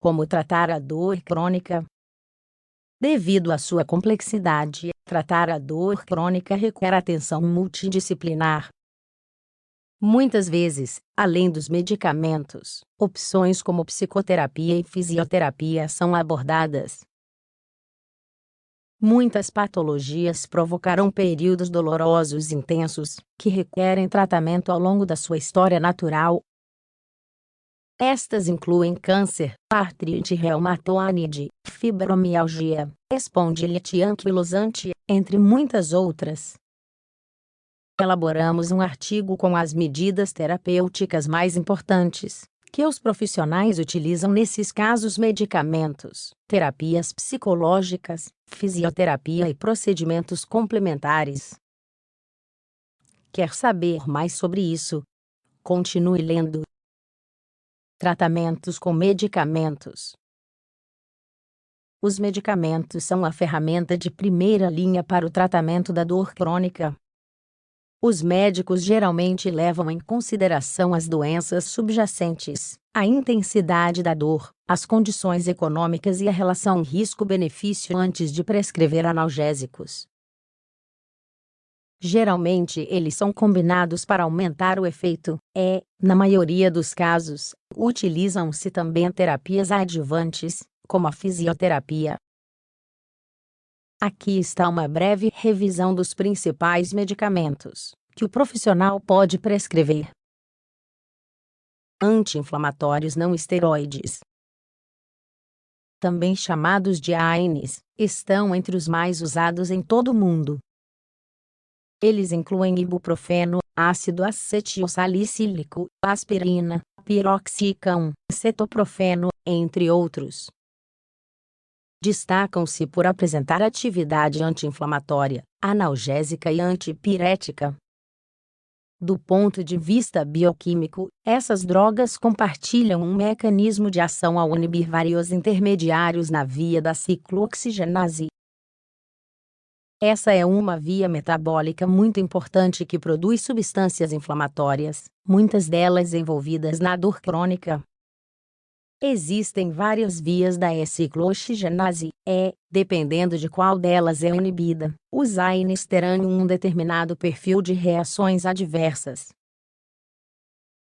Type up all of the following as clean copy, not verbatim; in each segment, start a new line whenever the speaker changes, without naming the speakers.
Como tratar a dor crônica? Devido à sua complexidade, tratar a dor crônica requer atenção multidisciplinar. Muitas vezes, além dos medicamentos, opções como psicoterapia e fisioterapia são abordadas. Muitas patologias provocarão períodos dolorosos intensos, que requerem tratamento ao longo da sua história natural. Estas incluem câncer, artrite reumatoide, fibromialgia, espondilite anquilosante, entre muitas outras. Elaboramos um artigo com as medidas terapêuticas mais importantes que os profissionais utilizam nesses casos: medicamentos, terapias psicológicas, fisioterapia e procedimentos complementares. Quer saber mais sobre isso? Continue lendo. Tratamentos com medicamentos. Os medicamentos são a ferramenta de primeira linha para o tratamento da dor crônica. Os médicos geralmente levam em consideração as doenças subjacentes, a intensidade da dor, as condições econômicas e a relação risco-benefício antes de prescrever analgésicos. Geralmente eles são combinados para aumentar o efeito, na maioria dos casos, utilizam-se também terapias adjuvantes, como a fisioterapia. Aqui está uma breve revisão dos principais medicamentos que o profissional pode prescrever. Anti-inflamatórios não esteroides, também chamados de AINES, estão entre os mais usados em todo o mundo. Eles incluem ibuprofeno, ácido acetilsalicílico, aspirina, piroxicam, cetoprofeno, entre outros. Destacam-se por apresentar atividade anti-inflamatória, analgésica e antipirética. Do ponto de vista bioquímico, essas drogas compartilham um mecanismo de ação ao inibir vários intermediários na via da ciclooxigenase. Essa é uma via metabólica muito importante que produz substâncias inflamatórias, muitas delas envolvidas na dor crônica. Existem várias vias da ciclooxigenase, dependendo de qual delas é inibida, os AINES terão um determinado perfil de reações adversas.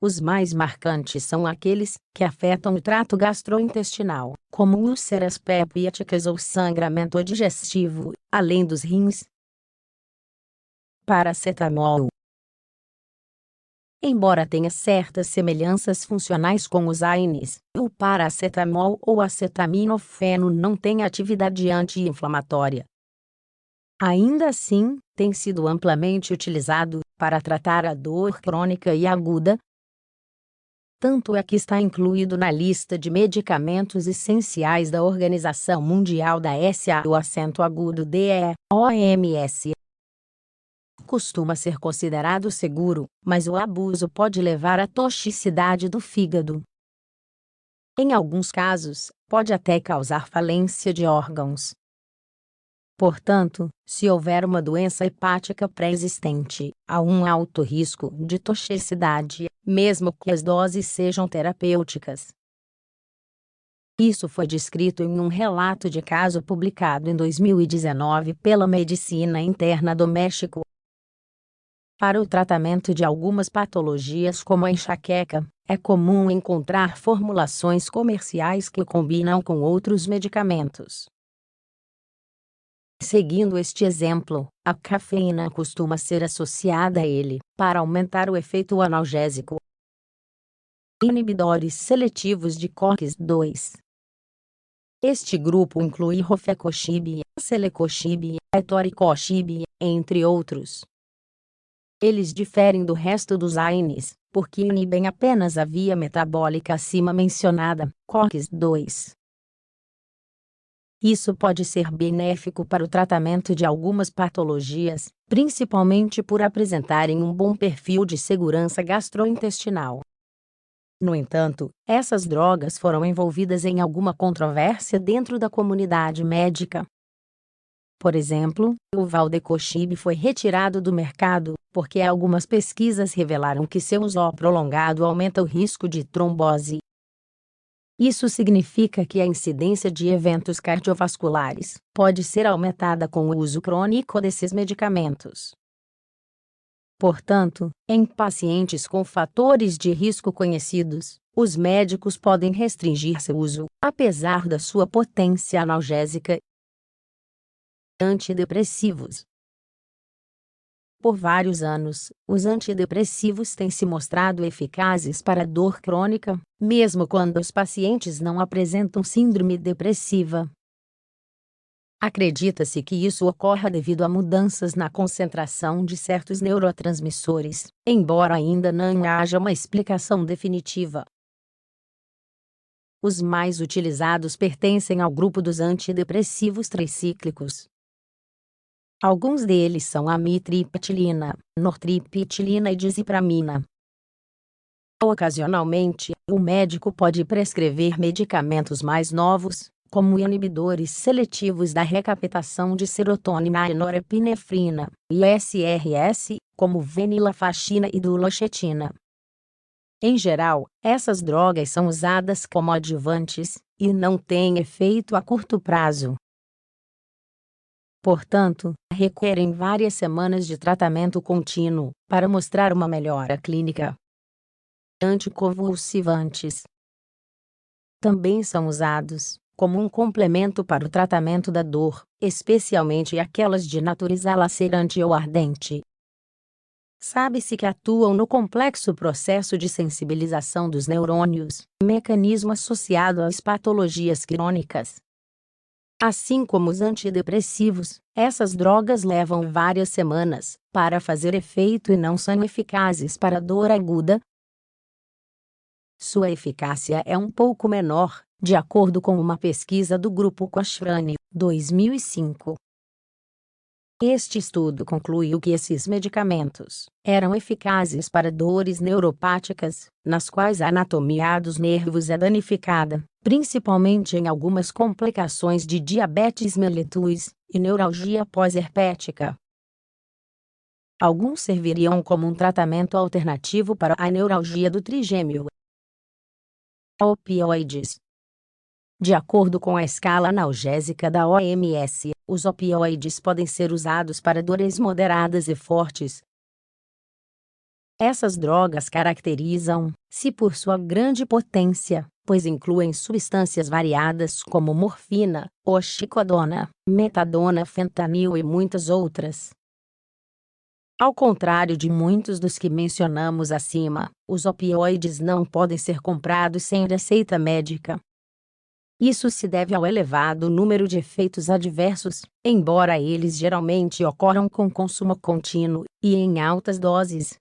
Os mais marcantes são aqueles que afetam o trato gastrointestinal, como úlceras peptídicas ou sangramento digestivo, além dos rins. Paracetamol. Embora tenha certas semelhanças funcionais com os AINES, o paracetamol ou acetaminofeno não tem atividade anti-inflamatória. Ainda assim, tem sido amplamente utilizado para tratar a dor crônica e aguda. Tanto é que está incluído na lista de medicamentos essenciais da Organização Mundial da Saúde, o acento agudo DE, OMS. Costuma ser considerado seguro, mas o abuso pode levar à toxicidade do fígado. Em alguns casos, pode até causar falência de órgãos. Portanto, se houver uma doença hepática pré-existente, há um alto risco de toxicidade, mesmo que as doses sejam terapêuticas. Isso foi descrito em um relato de caso publicado em 2019 pela Medicina Interna do México. Para o tratamento de algumas patologias como a enxaqueca, é comum encontrar formulações comerciais que combinam com outros medicamentos. Seguindo este exemplo, a cafeína costuma ser associada a ele, para aumentar o efeito analgésico. Inibidores seletivos de COX-2. Este grupo inclui rofecoxib, celecoxib, etoricoxib, entre outros. Eles diferem do resto dos AINES, porque inibem apenas a via metabólica acima mencionada, COX-2. Isso pode ser benéfico para o tratamento de algumas patologias, principalmente por apresentarem um bom perfil de segurança gastrointestinal. No entanto, essas drogas foram envolvidas em alguma controvérsia dentro da comunidade médica. Por exemplo, o valdecoxib foi retirado do mercado, porque algumas pesquisas revelaram que seu uso prolongado aumenta o risco de trombose. Isso significa que a incidência de eventos cardiovasculares pode ser aumentada com o uso crônico desses medicamentos. Portanto, em pacientes com fatores de risco conhecidos, os médicos podem restringir seu uso, apesar da sua potência analgésica. Antidepressivos. Por vários anos, os antidepressivos têm se mostrado eficazes para a dor crônica, mesmo quando os pacientes não apresentam síndrome depressiva. Acredita-se que isso ocorra devido a mudanças na concentração de certos neurotransmissores, embora ainda não haja uma explicação definitiva. Os mais utilizados pertencem ao grupo dos antidepressivos tricíclicos. Alguns deles são amitriptilina, nortriptilina e dizipramina. Ocasionalmente, o médico pode prescrever medicamentos mais novos, como inibidores seletivos da recaptação de serotonina e norepinefrina, ISRS, como venlafaxina e duloxetina. Em geral, essas drogas são usadas como adjuvantes, e não têm efeito a curto prazo. Portanto, requerem várias semanas de tratamento contínuo para mostrar uma melhora clínica. Anticonvulsivantes também são usados como um complemento para o tratamento da dor, especialmente aquelas de natureza lacerante ou ardente. Sabe-se que atuam no complexo processo de sensibilização dos neurônios, mecanismo associado às patologias crônicas. Assim como os antidepressivos, essas drogas levam várias semanas para fazer efeito e não são eficazes para a dor aguda. Sua eficácia é um pouco menor, de acordo com uma pesquisa do grupo Cochrane, 2005. Este estudo concluiu que esses medicamentos eram eficazes para dores neuropáticas, nas quais a anatomia dos nervos é danificada, principalmente em algumas complicações de diabetes mellitus e neuralgia pós-herpética. Alguns serviriam como um tratamento alternativo para a neuralgia do trigêmeo. Opioides. De acordo com a escala analgésica da OMS, os opioides podem ser usados para dores moderadas e fortes. Essas drogas caracterizam-se por sua grande potência, pois incluem substâncias variadas como morfina, oxicodona, metadona, fentanil e muitas outras. Ao contrário de muitos dos que mencionamos acima, os opioides não podem ser comprados sem receita médica. Isso se deve ao elevado número de efeitos adversos, embora eles geralmente ocorram com consumo contínuo e em altas doses.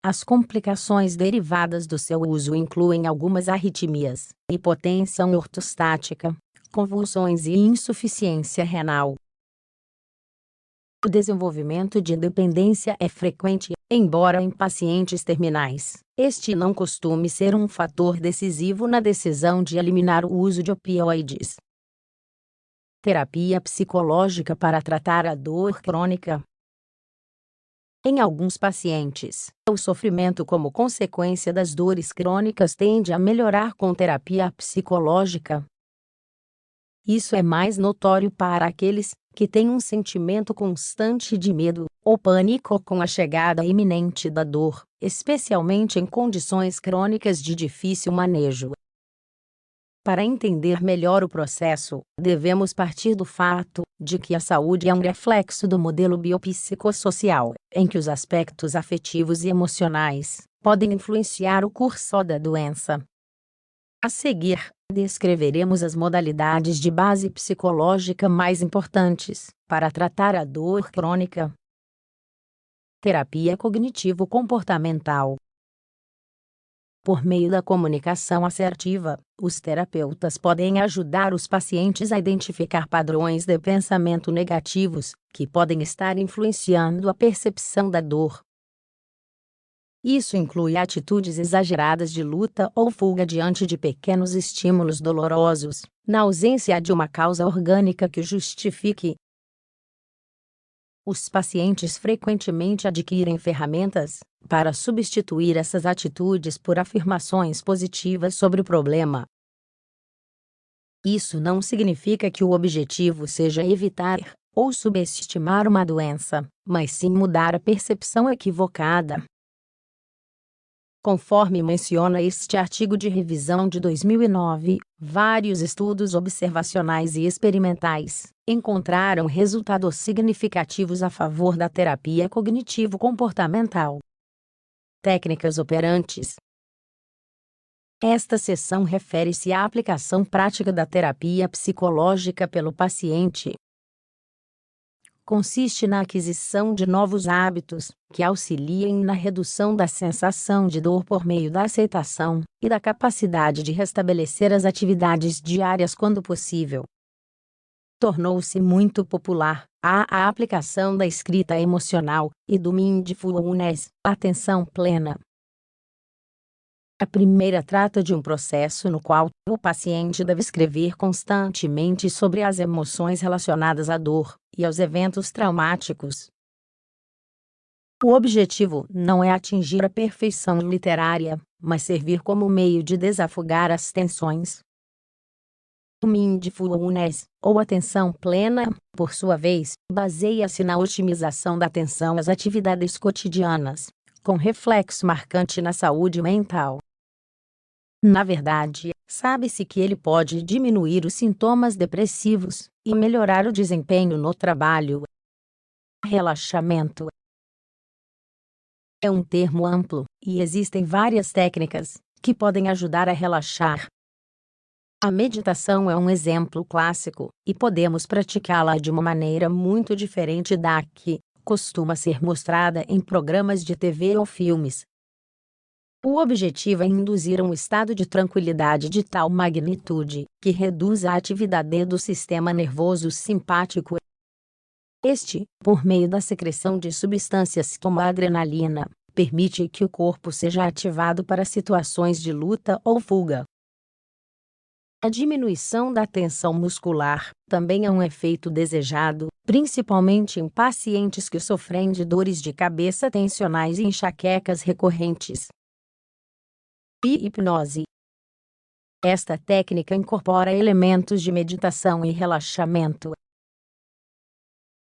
As complicações derivadas do seu uso incluem algumas arritmias, hipotensão ortostática, convulsões e insuficiência renal. O desenvolvimento de dependência é frequente, embora em pacientes terminais, este não costume ser um fator decisivo na decisão de eliminar o uso de opioides. Terapia psicológica para tratar a dor crônica. Em alguns pacientes, o sofrimento como consequência das dores crônicas tende a melhorar com terapia psicológica. Isso é mais notório para aqueles que têm um sentimento constante de medo ou pânico com a chegada iminente da dor, especialmente em condições crônicas de difícil manejo. Para entender melhor o processo, devemos partir do fato de que a saúde é um reflexo do modelo biopsicossocial, em que os aspectos afetivos e emocionais podem influenciar o curso da doença. A seguir, descreveremos as modalidades de base psicológica mais importantes para tratar a dor crônica. Terapia cognitivo-comportamental. Por meio da comunicação assertiva, os terapeutas podem ajudar os pacientes a identificar padrões de pensamento negativos que podem estar influenciando a percepção da dor. Isso inclui atitudes exageradas de luta ou fuga diante de pequenos estímulos dolorosos, na ausência de uma causa orgânica que justifique. Os pacientes frequentemente adquirem ferramentas para substituir essas atitudes por afirmações positivas sobre o problema. Isso não significa que o objetivo seja evitar ou subestimar uma doença, mas sim mudar a percepção equivocada. Conforme menciona este artigo de revisão de 2009, vários estudos observacionais e experimentais encontraram resultados significativos a favor da terapia cognitivo-comportamental. Técnicas operantes. Esta seção refere-se à aplicação prática da terapia psicológica pelo paciente. Consiste na aquisição de novos hábitos, que auxiliem na redução da sensação de dor por meio da aceitação e da capacidade de restabelecer as atividades diárias quando possível. Tornou-se muito popular a aplicação da escrita emocional e do mindfulness, atenção plena. A primeira trata de um processo no qual o paciente deve escrever constantemente sobre as emoções relacionadas à dor e aos eventos traumáticos. O objetivo não é atingir a perfeição literária, mas servir como meio de desafogar as tensões. O mindfulness, ou atenção plena, por sua vez, baseia-se na otimização da atenção às atividades cotidianas, com reflexo marcante na saúde mental. Na verdade, sabe-se que ele pode diminuir os sintomas depressivos e melhorar o desempenho no trabalho. Relaxamento é um termo amplo, e existem várias técnicas que podem ajudar a relaxar. A meditação é um exemplo clássico, e podemos praticá-la de uma maneira muito diferente da que costuma ser mostrada em programas de TV ou filmes. O objetivo é induzir um estado de tranquilidade de tal magnitude que reduza a atividade do sistema nervoso simpático. Este, por meio da secreção de substâncias como a adrenalina, permite que o corpo seja ativado para situações de luta ou fuga. A diminuição da tensão muscular também é um efeito desejado, principalmente em pacientes que sofrem de dores de cabeça tensionais e enxaquecas recorrentes. E hipnose. Esta técnica incorpora elementos de meditação e relaxamento.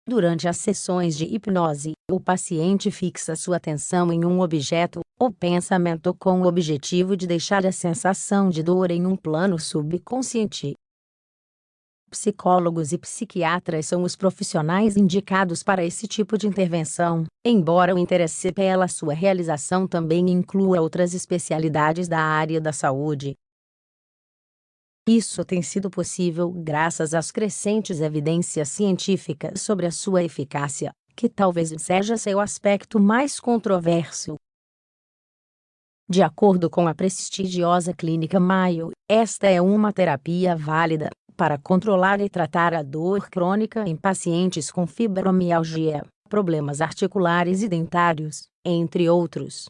Durante as sessões de hipnose, o paciente fixa sua atenção em um objeto ou pensamento com o objetivo de deixar a sensação de dor em um plano subconsciente. Psicólogos e psiquiatras são os profissionais indicados para esse tipo de intervenção, embora o interesse pela sua realização também inclua outras especialidades da área da saúde. Isso tem sido possível graças às crescentes evidências científicas sobre a sua eficácia, que talvez seja seu aspecto mais controverso. De acordo com a prestigiosa clínica Mayo, esta é uma terapia válida para controlar e tratar a dor crônica em pacientes com fibromialgia, problemas articulares e dentários, entre outros.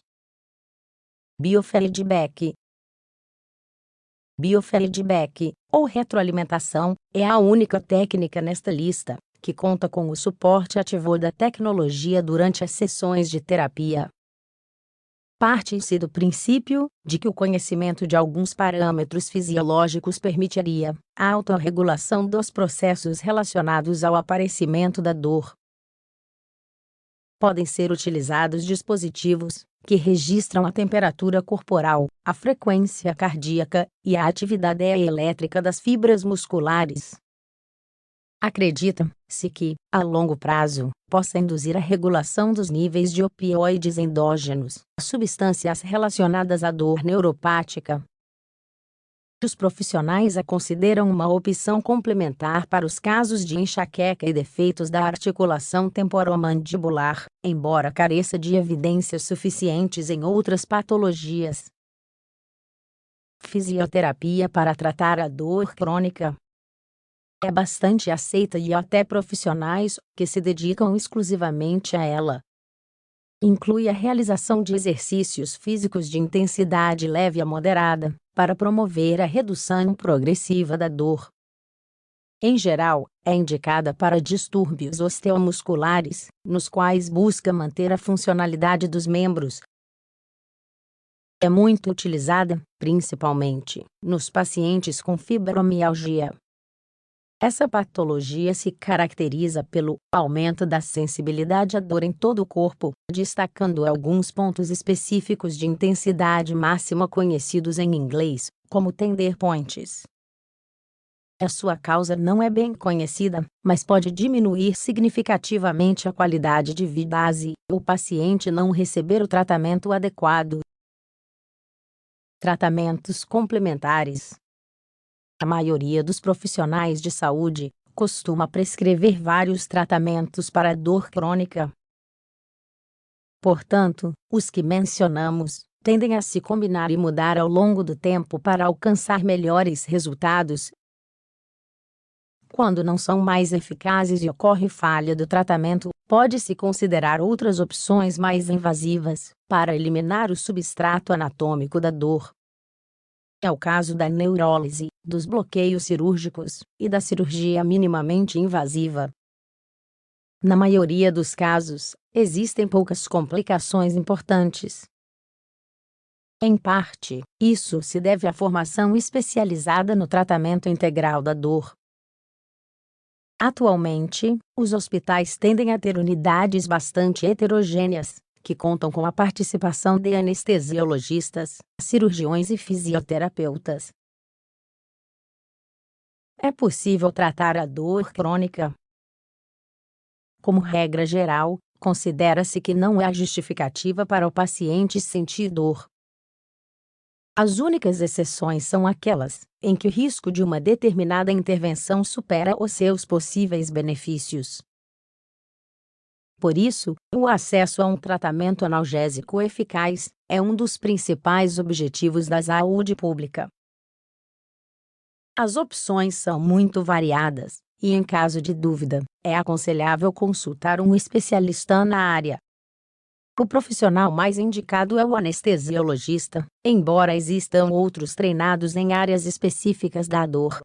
Biofeedback. Biofeedback, ou retroalimentação, é a única técnica nesta lista que conta com o suporte ativo da tecnologia durante as sessões de terapia. Parte-se do princípio de que o conhecimento de alguns parâmetros fisiológicos permitiria a autorregulação dos processos relacionados ao aparecimento da dor. Podem ser utilizados dispositivos que registram a temperatura corporal, a frequência cardíaca e a atividade elétrica das fibras musculares. Acredita-se que, a longo prazo, possa induzir a regulação dos níveis de opioides endógenos, substâncias relacionadas à dor neuropática. Os profissionais a consideram uma opção complementar para os casos de enxaqueca e defeitos da articulação temporomandibular, embora careça de evidências suficientes em outras patologias. Fisioterapia para tratar a dor crônica é bastante aceita e até profissionais que se dedicam exclusivamente a ela. Inclui a realização de exercícios físicos de intensidade leve a moderada, para promover a redução progressiva da dor. Em geral, é indicada para distúrbios osteomusculares, nos quais busca manter a funcionalidade dos membros. É muito utilizada, principalmente, nos pacientes com fibromialgia. Essa patologia se caracteriza pelo aumento da sensibilidade à dor em todo o corpo, destacando alguns pontos específicos de intensidade máxima conhecidos em inglês como tender points. A sua causa não é bem conhecida, mas pode diminuir significativamente a qualidade de vida se o paciente não receber o tratamento adequado. Tratamentos complementares. A maioria dos profissionais de saúde costuma prescrever vários tratamentos para a dor crônica. Portanto, os que mencionamos tendem a se combinar e mudar ao longo do tempo para alcançar melhores resultados. Quando não são mais eficazes e ocorre falha do tratamento, pode-se considerar outras opções mais invasivas para eliminar o substrato anatômico da dor. É o caso da neurólise, dos bloqueios cirúrgicos e da cirurgia minimamente invasiva. Na maioria dos casos, existem poucas complicações importantes. Em parte, isso se deve à formação especializada no tratamento integral da dor. Atualmente, os hospitais tendem a ter unidades bastante heterogêneas, que contam com a participação de anestesiologistas, cirurgiões e fisioterapeutas. É possível tratar a dor crônica. Como regra geral, considera-se que não há justificativa para o paciente sentir dor. As únicas exceções são aquelas em que o risco de uma determinada intervenção supera os seus possíveis benefícios. Por isso, o acesso a um tratamento analgésico eficaz é um dos principais objetivos da saúde pública. As opções são muito variadas, e em caso de dúvida, é aconselhável consultar um especialista na área. O profissional mais indicado é o anestesiologista, embora existam outros treinados em áreas específicas da dor.